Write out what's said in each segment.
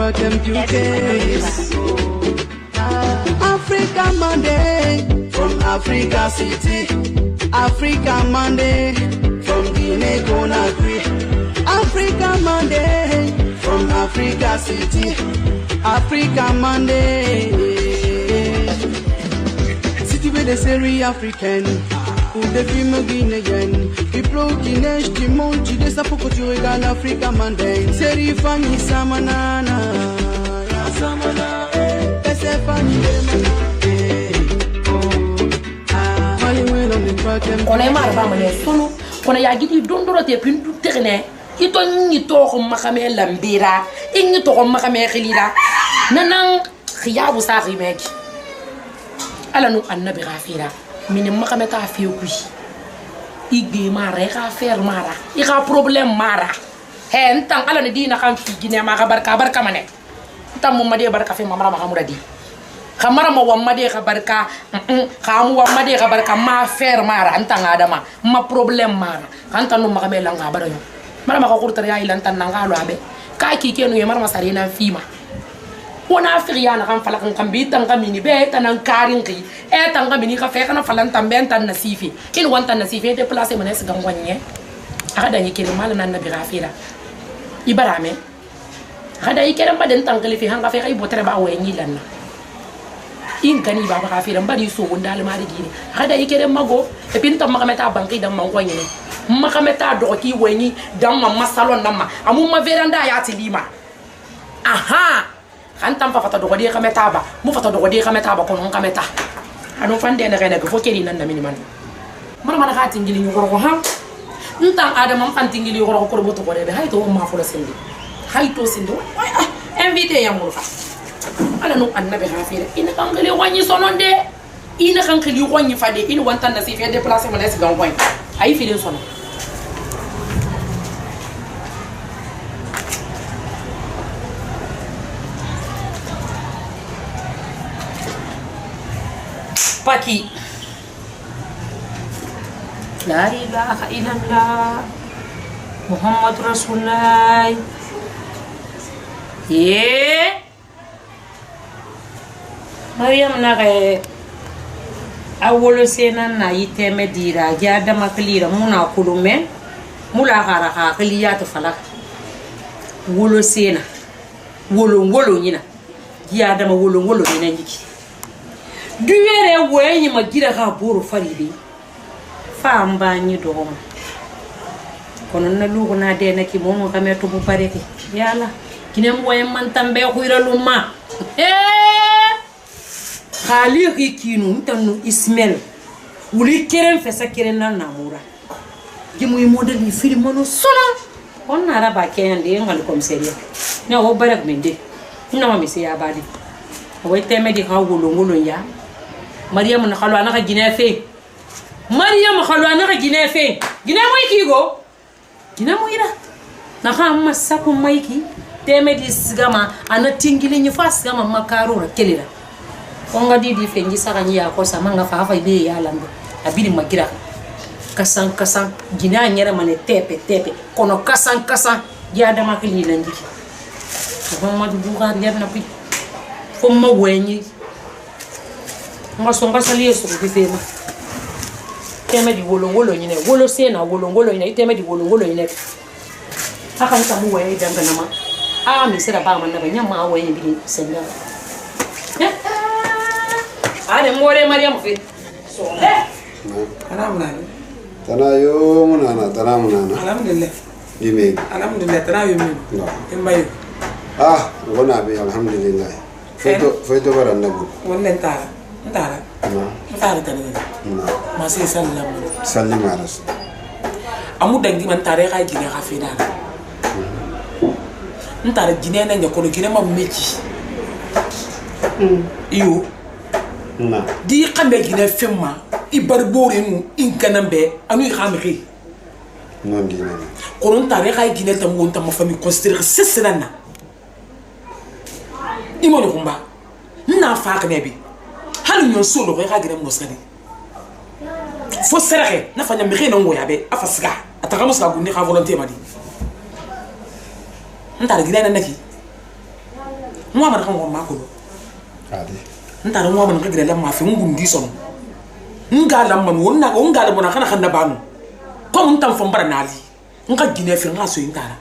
truck and beauties. Africa Monday from Africa City. Africa Monday from Guinea Conakry. Africa Monday from Africa City. Africa Monday. City with the Syria African. Ou des films guinéens. People Guinée, tu montes, tu descends pour que tu regardes Africa Monday. Série Fanny Samanana. Samana. C'est Fanny on est marre ba mané solo on ya gidi dondoro te pin du terné ito ni to ko makame lambira inni to ko makame khilira nanan khiyabu sa khimek ala nu annabi ghafira min makame ta fi ku igbe mara ka fer mara i ka problème mara hen tan ala ne dina kan fi gine ma ka barka mané tam mo made barka fi mamara mahamudi kamara ma wamade ka barka kamu wamade ka barka ma fer mara antanga adama ma problem mara anta no magabe langa barayo mara ma ko kurtar ya ilan tan ngalo abe ka ki kenu ye mara masarina fima wona afriya na kan fala kan bitan kan mini be tan karin ki e tan kan mini ka fe kana falan tan ben tan nasifi in wan tan nasifi te place mo nes gangwanye aka danyi kele mal nan nabi rafira ibarame hada ikere baden tan kalifi hanga fe kay botere ba wenyi lanna in kani baba kafira mbadi so wondal mari gini hada ikere mago e pinta makameta banki dam mango nyene makameta do ki weni dam mamma salon namma amu ma veranda ya tilima aha kantam fa fata do godi kameta ba mu fata do godi kameta ba kono kameta anu fande na rena ko keri nan na miniman mar mana khati ngili ñu ko ha ntan adam am fanti ngili ko ko boto ko de hayto ma fo la sendi hayto sendi invité yamul fa ala no annabi hafira ina kan gele wani sononde ina kan kili wani fade ina wanta na sifi déplacer mo les gan wani ay filin sono paki la ilaha illallah muhammad rasulullah Mariam nare awolo sena na yiteme dira jada maklira muna kulume mula khara kha khiliyat falak wolo sena wolo nyina jada ma wolo nyina njiki duwere wenyi magira kha buru faridi famba nyi domo kono na lugo na de na ki momo kameto bu bareki yalla kinem woyem man tambe khuyra luma khaliqi kinu tanu ismail wuli keren fesa keren na namura jimu model ni film no sona on na raba ken de ngal komisaria ne o barak mende ina ma misi ya badi o teme di ha ngolo ya mariam na khalwa na ka ginefe mariam khalwa na ka ginefe gine moy ki go gine moy ira na ha masaku maiki teme di sigama ana tingili ni fas gama makaro kelira onga didi fenji saka nyi ya kosa manga fa fa ibe ya lando abiri magira kasan gina nyere mane tepe kono kasan ya dama kili lanji Muhammad Buhari na pi fomma wenyi ngasonga sali yesu kufema teme di wolongolo nyine wolo sena wolongolo nyine teme di wolongolo nyine aka ntamu wenyi danga nama mi sera ba manna banyama wenyi bi senya Ane more Mariam fi. So. Tanayo munana tanamunana. Alhamdulillah. Yime. Alhamdulillah tanayo yime. Imbayo. Ngona be alhamdulillah. Feto baranda bu. Wonnen tara. Ntara. Ntara tanene. Ma sai sallallahu. Sallim aras. Amu dangi man tare ka gine ka fi dara. Ntara gine na nyakolo gine ma meji. Iyo di xambe gine femma i barbore mu in kanambe anu xamxi non dina koron tare xay gine tam won tam fami considérer sessenana imono kumba na faak ne bi halu nyon solo xay gine mosali fo seraxe na fanya mi xena ngoya be afasga ataka musga gundi xa volonté madi ntare gine na naki Moi, je suis un Adi. ntara ngwa man ngire la mafi ngundi son ngala man wonna ngala bona kana kana banu ko ntam fo mbara nali nga gine fi nga so intara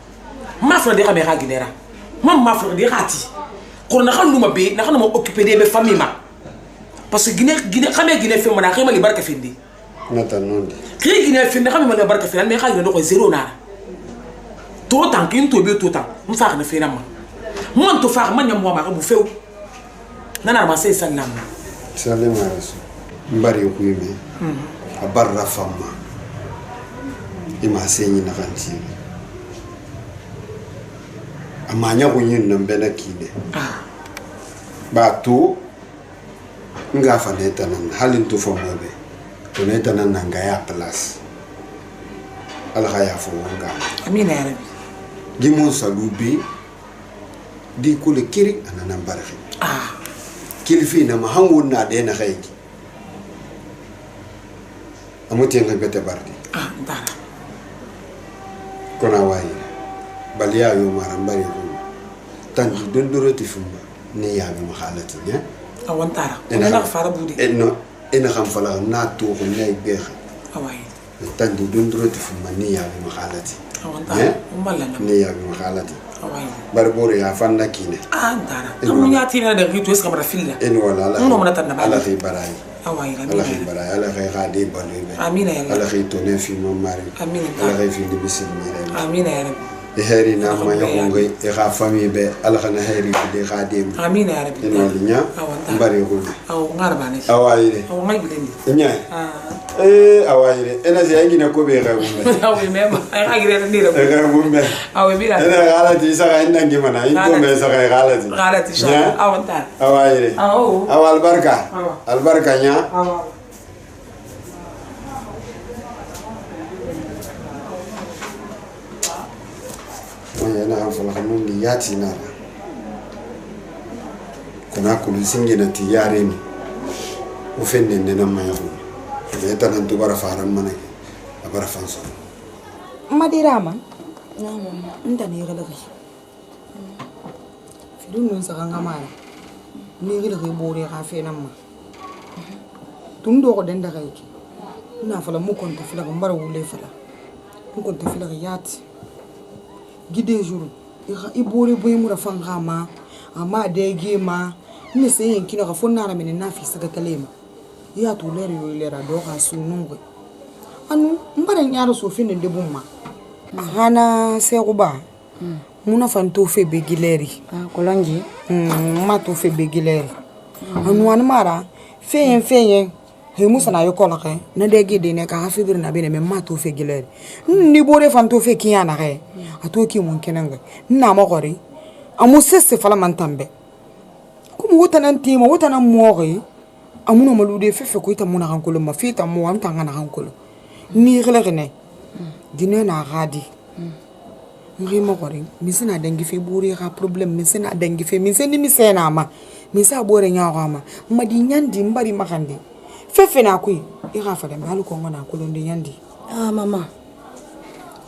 ma fra de ka me ga ginera ma fra de gati ko na kan luma be na kan mo occuper de be famille ma parce que gine xame gine fi mana xima li barka fi ndi Nata nondi. ki gine fi xame ma li barka fi me xali do ko zero na to tan kin to be to tan mu fa na fi na ma mon to fa man nyam mo ma bu few nana ma sai sallam Salim arasu. Mbari kuime. Abarra fama. Ima senyi na kanti. Amanya kunyin nambena kine. Ba tu nga faneta nan halin tu fomobe. Tuneta nan ngaya plus. Alhaya fo nga. amina ya rabbi Gimo salubi di kule kiri anana barfi. Kilifi na mahangun na de na khaiki. Amuti nga bete bardi. ndara Kona wayi. Baliya yo marambari ko. Tanji dondoroti fumba ni ya bi mahalati nya. awantara ina fara budi Ena kham fala na to ko nyai bex. awai Tanji dondoroti fumba ni ya bi mahalati. awantara umballa na Ni ya bi mahalati. awai Barbore ya fanna kine. ndara amunya tina da gitu es kamera filla En wala ala. Uno mana tanna ba. Ala khi barai. awai Ala khi barai. Ala khi khadi balube. amina ya Ala rabbi khi tone fi mamari. amina Ala khi fi libisin mire. amina ya rabbi Heri na ma yakungai e ga famille be ala kana heri de ga dem amina ya rabbi ino linya awantara mbari ko aw ngarba ne awaire aw ngai bilendi nya awaire ena je yangi na ko be ga gumbe awai mema ay agire ni e rabbi ga gumbe awai bila ena gala ti sa ga ndangi mana ito me sa ga gala ti galati sha awantara awaire aw awal barka albarka nya aw oya na afala kamun di yati na kuna kulu singi na ti yare ni o fenne ne na ma yaku e tanan to bara faran mana abara fanso Madirama. Nda ne ga lagi. Fidun nun sa ganga mara. Ni ga lagi bore ga fe nan ma. Tun do ko den da kai ki. Ina fala mu kon ta fila ga mara wule fala. Mu kon ta fila ga yati. Gide juru. I bore boy mu da fan ga ma. Amma de ge ma. Ni sai yin kina ga fonna na min na fi saga kalema. Ya to lere yo lera do ga sunun go. Anu mbaran yaro so finin de bumma. Hana Seruba. Muna fanto fe begileri. Kolongi. Ma to fe begileri. Anu wan mara feyen. He musa na yokola ke. Na dege de ne ka hafibir na bene me ma to fe gileri. Ni bore fanto fe kiyana ke. Ato ki mun kenanga. Na ma gori. Amu sesse fala mantambe. Kumu wota nan tima wota nan mori. Amuna malude fe ko ita muna hankolo ma fita mo am tanga na hankolo. Ni gele dine na gadi ngi mo gore mi sina dangi fe buri ga problem mi sina dangi fe mi seni mi sena ma mi sa bore nya ga ma di nyandi mbari makandi fefe na ku i ga fa dem halu ko ngona ko londi nyandi Mama.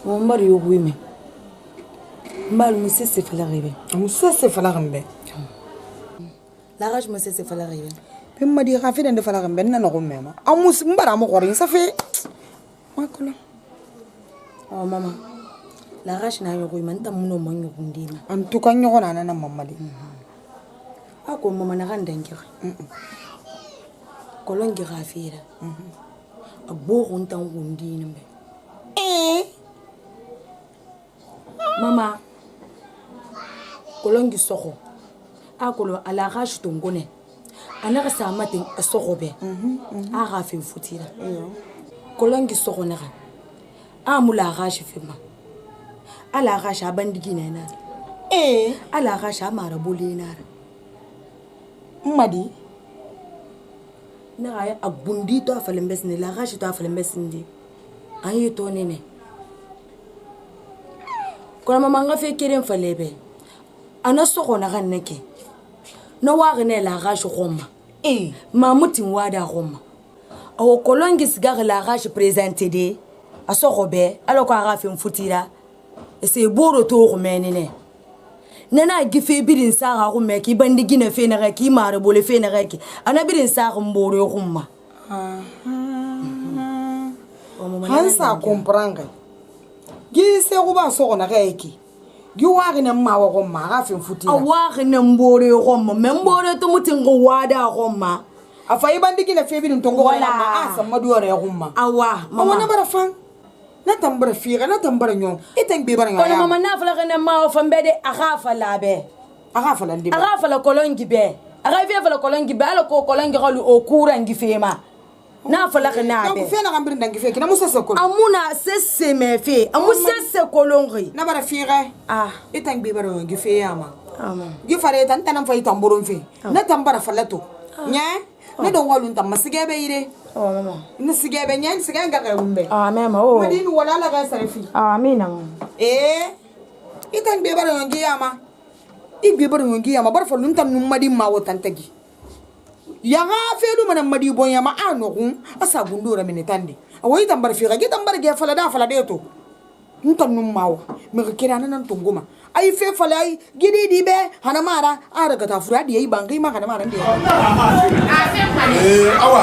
Mo mbari yo buime. Mbal mu sese fala ribe. amu sese fala gambe La rage mu sese fala ribe. pe di ga fe den de fala gambe na no mema amu mbara mo gore sa fe makolo Mama. La rage na yo buime nta muno manyo bundina. an to kan nyona na mamadi Ako mama na kan dengi. Kolongi gafira. Abo gonta bundina mbe. Mama. Kolongi soko. Akolo ala rage tongone. Anaka sa matin asoko be. A gafe futira. Kolongi soko na. Amula rage fima. Ala rage abandigi na na. Ala rage amara boli na. madi Na aya abundi to afalembesni la rage to afalembesni. Ayi to nene. Kola mama nga fe keren falebe. Ana soko na kan neke. No wa gane la rage gomma. Mamutin wada gomma. Awo kolongi sigar la rage présenté de. Asoko be alors ko ara fe mfutira. E se boro to ko menene. nana gife birin sa ko me ki bandi gina fe na ki mare bole fe na ki ana birin sa ko mbore ko ma hansa comprendre gi se ko ba so na ki gi wari na ma wa ko ma ga fe futi a wari na mbore ko ma me mbore to mutin go wada ko ma afa ibandi gina fe birin tongo wala ma asa maduore ko ma awa mama na bara fan na tambara figa na tambara nyon iteng be bara nyon kono mama na fala kana ma o fambede aga fala be aga fala ndibe aga fala kolongi be aga fe fala kolongi be ala ko kolongi galu o kurangi fema na fala kana be donc fe na gambir ndangi fe kina musa sokol amuna sesse me fe amu sesse kolongi na bara figa iteng be bara ngi fe yama gi fare tan tanam fay tamboron fe na tambara fala to nya na don walun tam masige be ire mama ni sige be nya sige nga ga umbe mama o madini wala la ga sarfi amina itang be bara ngi yama igbe bara ngi yama bar fo nun tan num madi ma wotan tagi ya ga fe du mana madi bon yama anogun asa gundura minitande awoy tan bar fi ga gitan bar ge fala da fala de to ntan num mawo me kira nan tunguma ay fe fala ay gidi di be hana mara ara ga ta fura di ay bangi ma hana mara ndi awa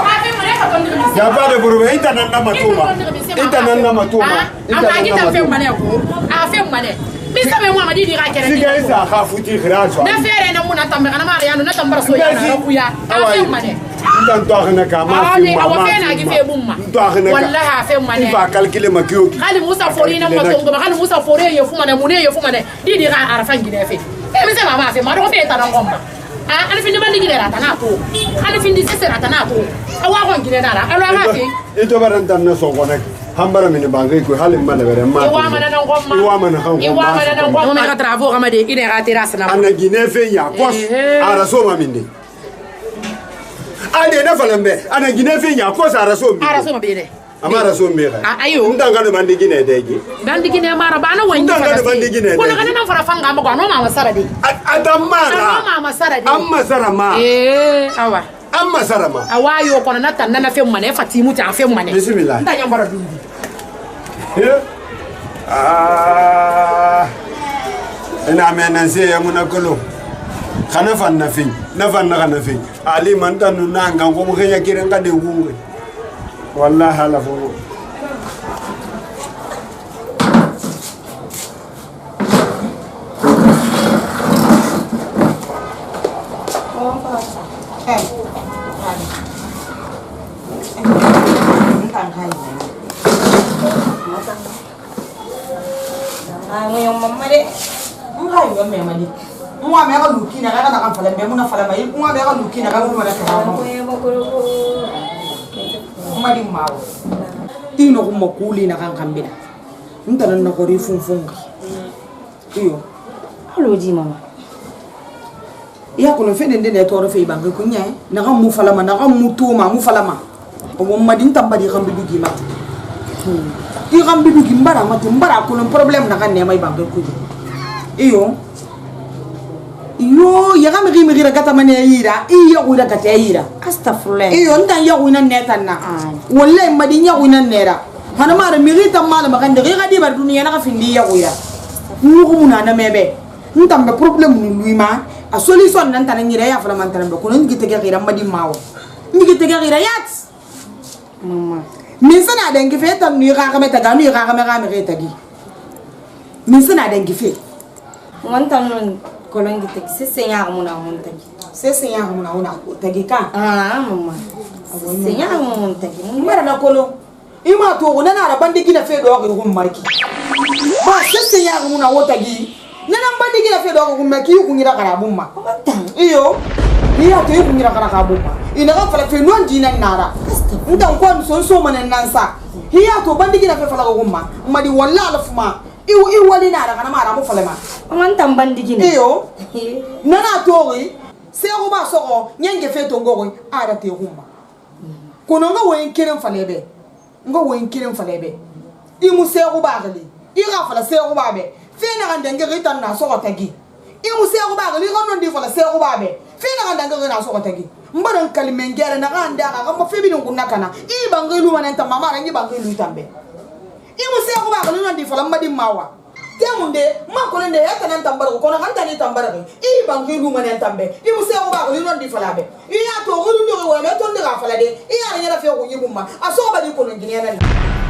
ya ba de buru ita nan na matuma ita nan fe mane ko a fe mane bi sabe mo amadi di ga kere siga isa ka futi khiraso na fere na muna tambe kana mara yanu na tambara so yana ku ya a fe mane ndan to khana ka ma fi ma awa fe na gi fe bumma to khana ka wallahi a fe mane ba calculer ma kiyo khali musa fori na mo tongo khali musa fori ye fu mane mune ye fu mane di ga arafan gi fe mi se mama fe ma do fe ta na ngomba ana findi bandi gi rata na to ana findi sese rata na to awa ko gi na ra alo ha fe ito baran tan na so ko nak hambara mini bangai ko halin mana bere ma iwa mana na ngomma iwa mana kan ngomma me ka travaux amade ine ga terrasse na ana gine fe ya kos ara so ma minde ade na falambe ana gine fe ya kos ara so ma bele amara so mbe ayo ndanga no bandi gine deji bandi gine mara bana wanyi ndanga no bandi gine ko na na fara fanga ma ko no ma masara de adamara no ma masara de amma sarama awa amma sarama awayo ko na tan na fe mane fatimu ta fe mane bismillah ndanya mbara bindi ina mena se ya muna kolo kana fan na fin na fan na kana fin ali man tan na ngan ko mo kenya kiran ka de ngungwe wallahi hala fo ngayong mamade ngayo ga memani mwa me ga lukina ga na kan fala me muna fala mai mwa me ga lukina ga muna da ka madi mawo tino ko makuli na kan kambida ntanan na ko ri funfunga iyo halo ji mama ya ko no fende ne to ro fe banga ko nya na ga mu fala ma na ga mu to ma mu fala ma o mo madi tambadi kan bidu gi ma i kan bidu gi mbara ma mbara ko no problem na kan ne mai banga ko iyo ya ga mi gira kata mane yira iya ko da kata yira astaghfirullah iyo ndan ya ko nan ne tan na wallahi madi nya ko nan nera hana mara mi rita mala ma kan de ga di bar duniya na ka findi ya ko ya mu ko muna na mebe ntambe problem ni luima a solution nan tan ngira ya fala man tan be ko non gite ga gira madi mawo mi gite ga gira yat mama min sana den gife tan ni ga ga meta ga ni ga ga me ta gi min sana den gife wantan non kolongi tek sese ya muna mun tagi sese ya muna tagi ka mama sese ya mun tagi mara na kolo ima to ko nana bandi gina fe do ko marki ba sese ya muna tagi nana bandi gina fe do ko marki ku ngira kara bumma iyo iya to ku ngira kara ka bumma ina ga fala fe non dinan nara ndan ko so manan nan sa iya to bandi gina fe fala ko bumma madi wallahi alfuma iu wali na daga na mara mu falema man tamban digine iyo nana tori se ko ba soko nyenge fe to ngoro ara te humba kono nga wen kiren falebe imu se ko ba gali ira fala se ko ba be fe na ganda ngere tan na soko tagi imu se ko ba gali ko non di fala se ko ba be fe na ganda ngere na soko tagi mbaran kalimengere na ganda ga mo fe bi nguna kana i bangilu manan tamama rangi bangilu tambe imu se ko ba ko non di fala madi mawa temunde ma ko ne ya tanan tambara ko na kan tani tambara I bangi lu manen tambe I musse ko ba ko non di falabe I ya to ko ndu ko wa me to ndi ga falade I ya ne la fe ko yibuma aso ba di ko no ngene na